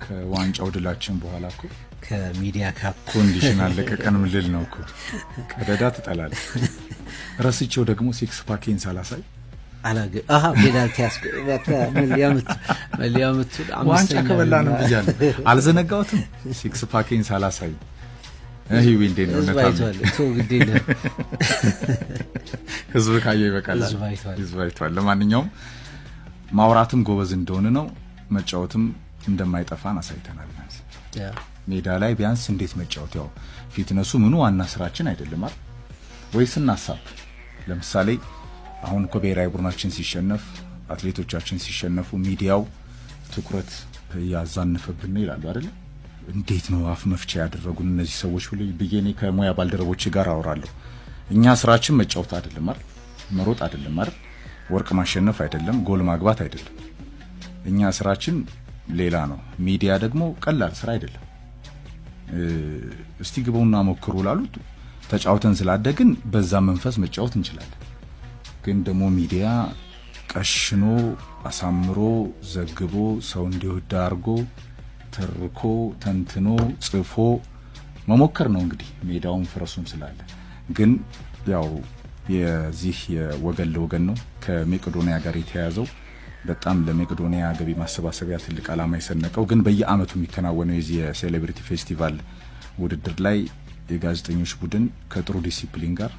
ከዋንጫው ድላችን በኋላ እኮ ከሚዲያ ካፕ ኮንዲሽን አለቀቀን ምልል ነው እኮ ቀደዳ ትጠላለህ። ረስቼው ደግሞ ሲክስ ፓኬን ሳላሳይ ፔናልቲ በቃ መሊያምት ዋንጫ ከበላ ነው ብያለሁ። አልዘነጋሁትም። ሲክስ ፓኬን ሳላሳይ ይሄ እንዴት ነው ነታል ግዴለ ህዝብ ካየ ይበቃል። ህዝብ አይቷል። ለማንኛውም ማውራትም ጎበዝ እንደሆነ ነው፣ መጫወትም እንደማይጠፋን አሳይተናል። ሜዳ ላይ ቢያንስ እንዴት መጫወት ያው ፊትነሱ ምኑ ዋና ስራችን አይደለም አይደል ወይስ እናሳብ። ለምሳሌ አሁን እኮ ብሔራዊ ቡድናችን ሲሸነፍ፣ አትሌቶቻችን ሲሸነፉ ሚዲያው ትኩረት ያዛነፈብን ነው ይላሉ አይደል? እንዴት ነው አፍ መፍቻ ያደረጉን እነዚህ ሰዎች ሁሉ ብዬኔ ከሙያ ባልደረቦች ጋር አወራለሁ። እኛ ስራችን መጫወት አይደለም አይደል? መሮጥ አይደለም አይደል? ወርቅ ማሸነፍ አይደለም፣ ጎል ማግባት አይደለም። እኛ ስራችን ሌላ ነው። ሚዲያ ደግሞ ቀላል ስራ አይደለም። እስቲ ግቡና ሞክሩ ላሉት ተጫውተን ስላደግን በዛ መንፈስ መጫወት እንችላለን። ግን ደግሞ ሚዲያ ቀሽኖ አሳምሮ ዘግቦ ሰው እንዲወዳ አርጎ ተርኮ ተንትኖ ጽፎ መሞከር ነው እንግዲህ ሜዳውን ፍረሱም ስላለ። ግን ያው የዚህ የወገን ለወገን ነው ከመቄዶንያ ጋር የተያያዘው በጣም ለመቄዶንያ ገቢ ማሰባሰቢያ ትልቅ ዓላማ የሰነቀው ግን በየአመቱ የሚከናወነው የዚህ የሴሌብሪቲ ፌስቲቫል ውድድር ላይ የጋዜጠኞች ቡድን ከጥሩ ዲሲፕሊን ጋር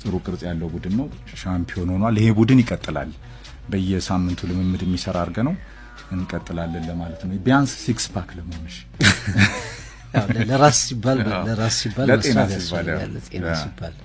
ጥሩ ቅርጽ ያለው ቡድን ነው ሻምፒዮን ሆኗል። ይሄ ቡድን ይቀጥላል። በየሳምንቱ ልምምድ የሚሰራ አርገ ነው እንቀጥላለን ለማለት ነው። ቢያንስ ሲክስ ፓክ ለመሆንሽ ያው ለራስ ሲባል ለጤና ሲባል